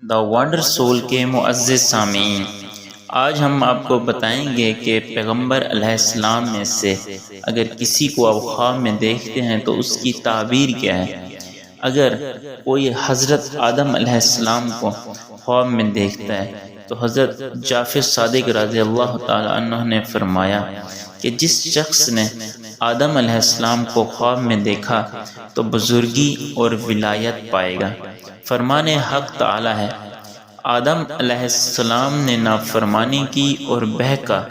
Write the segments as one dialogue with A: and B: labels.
A: دا wander civil کے معزز سامعین، آج ہم آپ کو بتائیں گے کہ پیغمبر علیہ السلام میں سے اگر کسی کو آپ خواب میں دیکھتے ہیں تو اس کی تعبیر کیا ہے۔ اگر کوئی حضرت آدم علیہ السلام کو خواب میں دیکھتا ہے تو حضرت جعفر صادق رضی اللہ تعالی عنہ نے فرمایا کہ جس شخص نے آدم علیہ السلام کو خواب میں دیکھا تو بزرگی اور ولایت پائے گا۔ فرمان حق تعالی ہے، آدم علیہ السلام نے نافرمانی کی اور بہکا،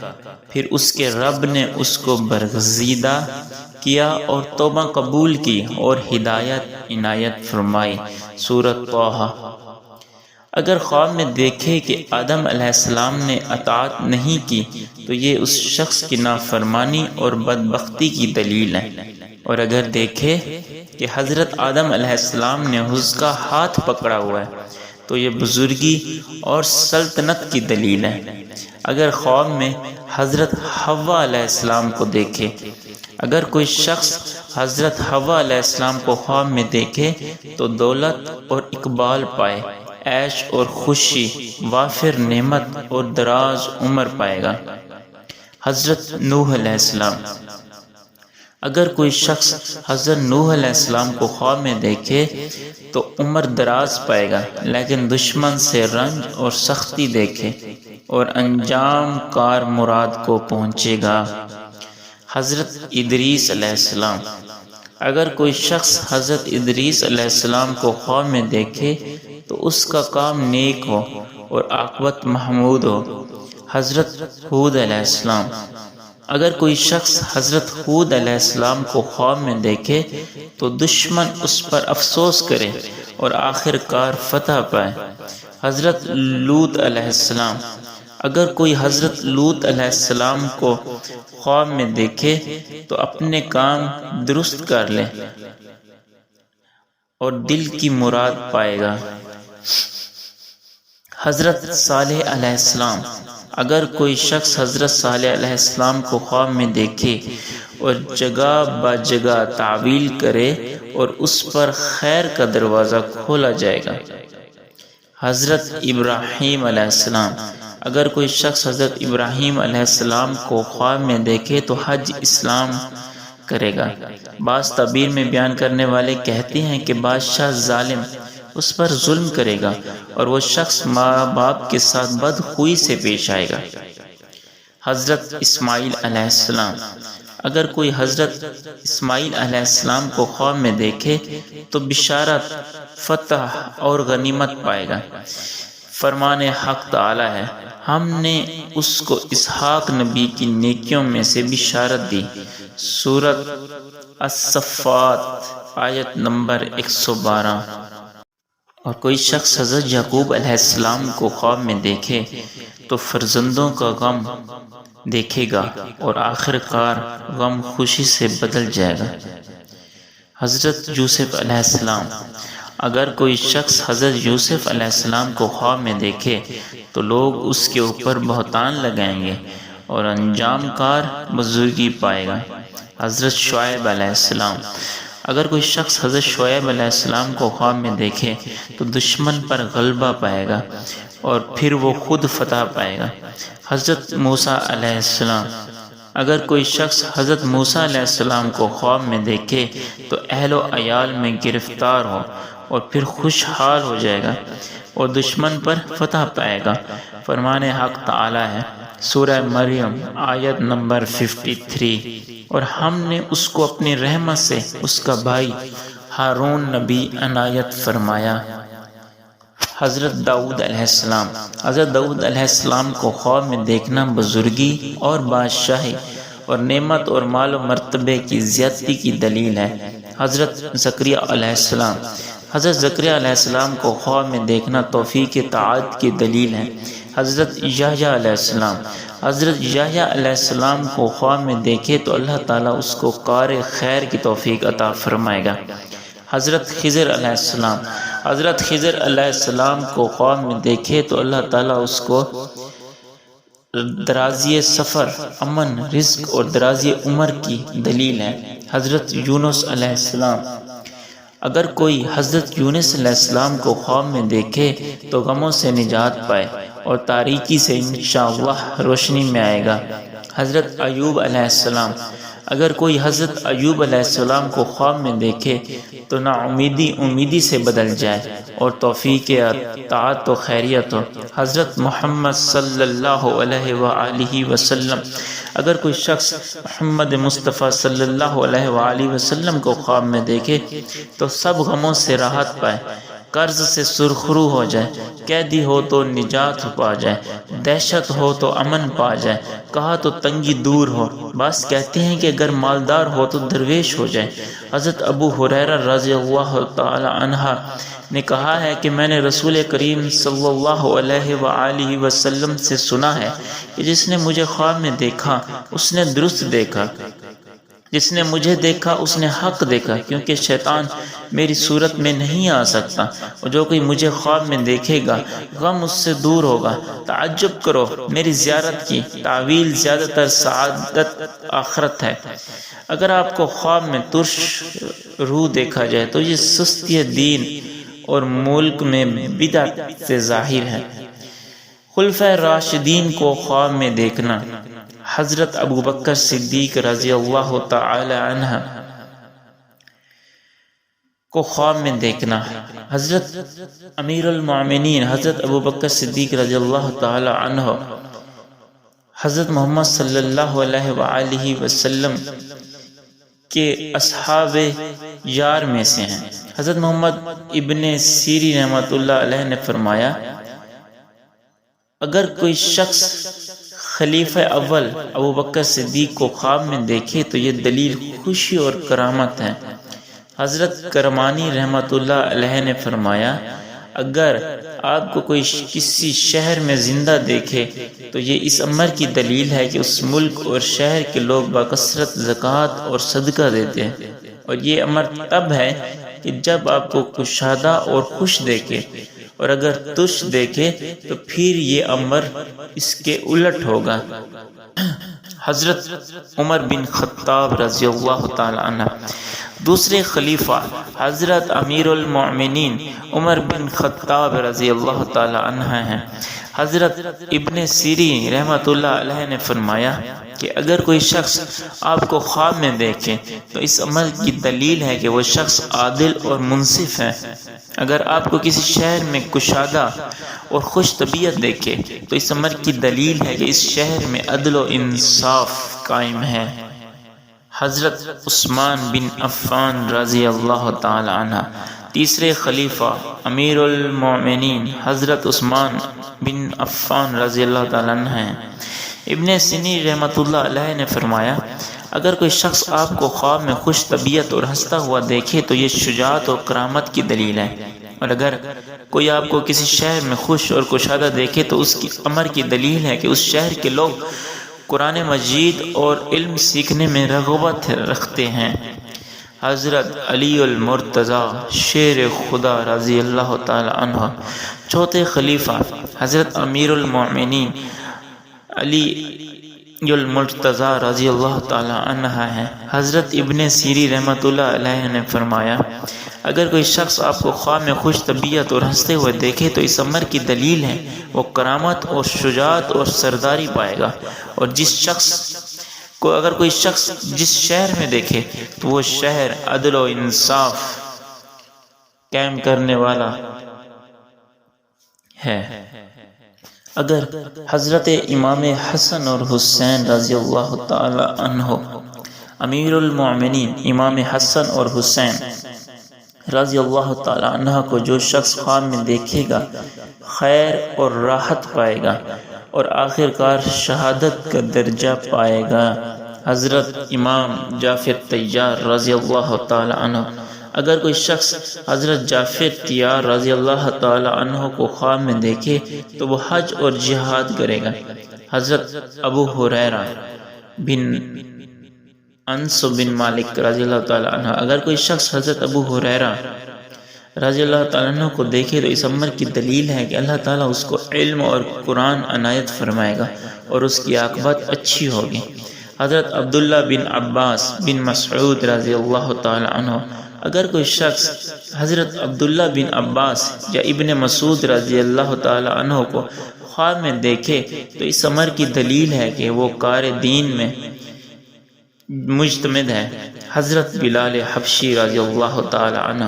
A: پھر اس کے رب نے اس کو برگزیدہ کیا اور توبہ قبول کی اور ہدایت عنایت فرمائی۔ سورۃ طٰہٰ۔ اگر خواب میں دیکھے کہ آدم علیہ السلام نے اطاعت نہیں کی تو یہ اس شخص کی نافرمانی اور بدبختی کی دلیل ہے، اور اگر دیکھے کہ حضرت آدم علیہ السلام نے اس کا ہاتھ پکڑا ہوا ہے تو یہ بزرگی اور سلطنت کی دلیل ہے۔ اگر خواب میں حضرت حوا علیہ السلام کو دیکھے، اگر کوئی شخص حضرت حوا علیہ السلام کو خواب میں دیکھے تو دولت اور اقبال پائے، عیش اور خوشی، وافر نعمت اور دراز عمر پائے گا۔ حضرت نوح علیہ السلام، اگر کوئی شخص حضرت نوح علیہ السلام کو خواب میں دیکھے تو عمر دراز پائے گا، لیکن دشمن سے رنج اور سختی دیکھے اور انجام کار مراد کو پہنچے گا۔ حضرت ادریس علیہ السلام، اگر کوئی شخص حضرت ادریس علیہ السلام کو خواب میں دیکھے تو اس کا کام نیک ہو اور عاقبت محمود ہو۔ حضرت ہود علیہ السلام، اگر کوئی شخص حضرت ہود علیہ السلام کو خواب میں دیکھے تو دشمن اس پر افسوس کرے اور آخر کار فتح پائے۔ حضرت لوط علیہ السلام، اگر کوئی حضرت لوط علیہ السلام کو خواب میں دیکھے تو اپنے کام درست کر لے اور دل کی مراد پائے گا۔ حضرت صالح علیہ السلام، اگر کوئی شخص حضرت صالح علیہ السلام کو خواب میں دیکھے اور جگہ با جگہ تعویل کرے اور اس پر خیر کا دروازہ کھولا جائے گا۔ حضرت ابراہیم علیہ السلام، اگر کوئی شخص حضرت ابراہیم علیہ السلام کو خواب میں دیکھے تو حج اسلام کرے گا۔ بعض تعبیر میں بیان کرنے والے کہتے ہیں کہ بادشاہ ظالم اس پر ظلم کرے گا اور وہ شخص ماں باپ کے ساتھ بدخوئی سے پیش آئے گا۔ حضرت اسماعیل علیہ السلام، اگر کوئی حضرت اسماعیل علیہ السلام کو خواب میں دیکھے تو بشارت، فتح اور غنیمت پائے گا۔ فرمان حق تعالی ہے، ہم نے اس کو اسحاق نبی کی نیکیوں میں سے بشارت دی۔ سورۃ الصفات، آیت نمبر 112۔ اور کوئی شخص حضرت یعقوب علیہ السلام کو خواب میں دیکھے تو فرزندوں کا غم دیکھے گا اور آخر کار غم خوشی سے بدل جائے گا۔ حضرت یوسف علیہ السلام، اگر کوئی شخص حضرت یوسف علیہ السلام کو خواب میں دیکھے تو لوگ اس کے اوپر بہتان لگائیں گے اور انجام کار بزرگی پائے گا۔ حضرت شعیب علیہ السلام، اگر کوئی شخص حضرت شعیب علیہ السلام کو خواب میں دیکھے تو دشمن پر غلبہ پائے گا اور پھر وہ خود فتح پائے گا۔ حضرت موسیٰ علیہ السلام، اگر کوئی شخص حضرت موسیٰ علیہ السلام کو خواب میں دیکھے تو اہل و عیال میں گرفتار ہو اور پھر خوشحال ہو جائے گا اور دشمن پر فتح پائے گا۔ فرمان حق تعالی ہے، سورہ مریم، آیت نمبر 53۔ اور ہم نے اس کو اپنی رحمت سے اس کا بھائی ہارون نبی عنایت فرمایا۔ حضرت داؤد علیہ السلام، حضرت داؤد علیہ السلام کو خواب میں دیکھنا بزرگی اور بادشاہی اور نعمت اور مال و مرتبے کی زیادتی کی دلیل ہے۔ حضرت زکریا علیہ السلام، حضرت زکریا علیہ السلام کو خواب میں دیکھنا توفیق اطاعت کی دلیل ہے۔ حضرت یحییٰ علیہ السلام، حضرت یحییٰ علیہ السلام کو خواب میں دیکھے تو اللہ تعالیٰ اس کو کار خیر کی توفیق عطا فرمائے گا۔ حضرت خضر علیہ السلام، حضرت خضر علیہ السلام کو خواب میں دیکھے تو اللہ تعالیٰ اس کو درازی سفر، امن، رزق اور درازی عمر کی دلیل ہے۔ حضرت یونس علیہ السلام، اگر کوئی حضرت یونس علیہ السلام کو خواب میں دیکھے تو غموں سے نجات پائے اور تاریکی سے انشاءاللہ روشنی میں آئے گا۔ حضرت ایوب علیہ السلام، اگر کوئی حضرت ایوب علیہ السلام کو خواب میں دیکھے تو نا امیدی سے بدل جائے اور توفیق اطاعت و خیریت ہو۔ حضرت محمد صلی اللہ علیہ وآلہ وسلم، اگر کوئی شخص محمد مصطفیٰ صلی اللہ علیہ وآلہ وسلم کو خواب میں دیکھے تو سب غموں سے راحت پائے، قرض سے سرخرو ہو جائے، قیدی ہو تو نجات پا جائے، دہشت ہو تو امن پا جائے، کہا تو تنگی دور ہو۔ بعض کہتے ہیں کہ اگر مالدار ہو تو درویش ہو جائے۔ حضرت ابو ہریرہ رضی اللہ تعالی عنہ نے کہا ہے کہ میں نے رسول کریم صلی اللہ علیہ وآلہ وسلم سے سنا ہے کہ جس نے مجھے خواب میں دیکھا اس نے درست دیکھا، جس نے مجھے دیکھا اس نے حق دیکھا، کیونکہ شیطان میری صورت میں نہیں آ سکتا، اور جو کوئی مجھے خواب میں دیکھے گا غم اس سے دور ہوگا۔ تعجب کرو میری زیارت کی، تعویل زیادہ تر سعادت آخرت ہے۔ اگر آپ کو خواب میں ترش روح دیکھا جائے تو یہ سستی دین اور ملک میں بدعت سے ظاہر ہے۔ خلفائے راشدین کو خواب میں دیکھنا، حضرت ابو بکر صدیق رضی اللہ تعالی عنہ کو خواب میں دیکھنا، حضرت امیر المومنین حضرت ابو بکر صدیق رضی اللہ تعالی عنہ حضرت محمد صلی اللہ علیہ وآلہ وسلم کے اصحاب یار میں سے ہیں۔ حضرت محمد ابن سیری رحمۃ اللہ علیہ نے فرمایا، اگر کوئی شخص خلیفہ اول ابو بکر صدیق کو خواب میں دیکھے تو یہ دلیل خوشی اور کرامت ہے۔ حضرت کرمانی رحمۃ اللہ علیہ نے فرمایا، اگر آپ کو کوئی کسی شہر میں زندہ دیکھے تو یہ اس امر کی دلیل ہے کہ اس ملک اور شہر کے لوگ بکثرت زکوٰۃ اور صدقہ دیتے ہیں، اور یہ امر تب ہے کہ جب آپ کو کشادہ اور خوش دیکھے، اور اگر تش دیکھے تو پھر یہ امر اس کے الٹ ہوگا۔ حضرت عمر بن خطاب رضی اللہ تعالی عنہ دوسرے خلیفہ حضرت امیر المومنین عمر بن خطاب رضی اللہ تعالی عنہ ہیں۔ حضرت ابن سیری رحمۃ اللہ علیہ نے فرمایا کہ اگر کوئی شخص آپ کو خواب میں دیکھے تو اس عمل کی دلیل ہے کہ وہ شخص عادل اور منصف ہے۔ اگر آپ کو کسی شہر میں کشادہ اور خوش طبیعت دیکھے تو اس امر کی دلیل ہے کہ اس شہر میں عدل و انصاف قائم ہے۔ حضرت عثمان بن عفان رضی اللہ تعالی عنہ تیسرے خلیفہ امیر المومنین حضرت عثمان بن عفان رضی اللہ تعالی عنہ ہیں۔ ابن سینی رحمۃ اللہ علیہ نے فرمایا، اگر کوئی شخص آپ کو خواب میں خوش طبیعت اور ہنستا ہوا دیکھے تو یہ شجاعت اور کرامت کی دلیل ہے، اور اگر کوئی آپ کو کسی شہر میں خوش اور کشادہ دیکھے تو اس کی امر کی دلیل ہے کہ اس شہر کے لوگ قرآن مجید اور علم سیکھنے میں رغبت رکھتے ہیں۔ حضرت علی المرتضی شیر خدا رضی اللہ تعالی عنہ چوتھے خلیفہ حضرت امیر المومنین علی المرتضی رضی اللہ تعالی عنہ ہیں۔ حضرت ابن سیری رحمۃ اللہ علیہ نے فرمایا، اگر کوئی شخص آپ کو خواب میں خوش طبیعت اور ہنستے ہوئے دیکھے تو اس امر کی دلیل ہے وہ کرامت اور شجاعت اور سرداری پائے گا، اور اگر کوئی شخص جس شہر میں دیکھے تو وہ شہر عدل و انصاف قائم کرنے والا ہے۔ اگر حضرت امام حسن اور حسین رضی اللہ تعالی عنہ امیر المومنین امام حسن اور حسین رضی اللہ تعالی عنہ کو جو شخص خواب میں دیکھے گا خیر اور راحت پائے گا اور آخر کار شہادت کا درجہ پائے گا۔ حضرت امام جعفر طیار رضی اللہ تعالی عنہ، اگر کوئی شخص حضرت جعفر طیار رضی اللہ تعالی عنہ کو خواب میں دیکھے تو وہ حج اور جہاد کرے گا۔ حضرت ابو ہریرہ بن انس بن مالک رضی اللہ تعالی عنہ، اگر کوئی شخص حضرت ابو ہریرہ رضی اللہ تعالیٰ عنہ کو دیکھے تو اس امر کی دلیل ہے کہ اللہ تعالیٰ اس کو علم اور قرآن عنایت فرمائے گا اور اس کی عاقبت اچھی ہوگی۔ حضرت عبداللہ بن عباس بن مسعود رضی اللہ تعالیٰ عنہ، اگر کوئی شخص حضرت عبداللہ بن عباس یا ابن مسعود رضی اللہ تعالی عنہ کو خواب میں دیکھے تو اس امر کی دلیل ہے کہ وہ کار دین میں مجتمد ہے۔ حضرت بلال حبشی رضی اللہ تعالی عنہ،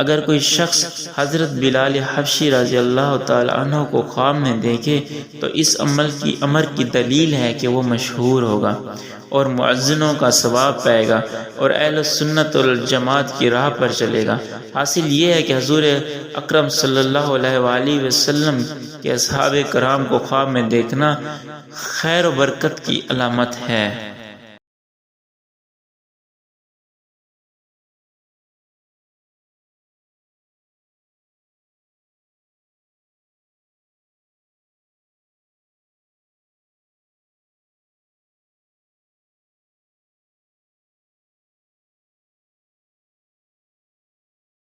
A: اگر کوئی شخص حضرت بلال حبشی رضی اللہ تعالی عنہ کو خواب میں دیکھے تو اس امر کی دلیل ہے کہ وہ مشہور ہوگا اور مؤذنوں کا ثواب پائے گا اور اہل سنت والجماعت کی راہ پر چلے گا۔ حاصل یہ ہے کہ حضور اکرم صلی اللہ علیہ وآلہ وسلم کے اصحاب کرام کو خواب میں دیکھنا خیر و برکت کی علامت ہے۔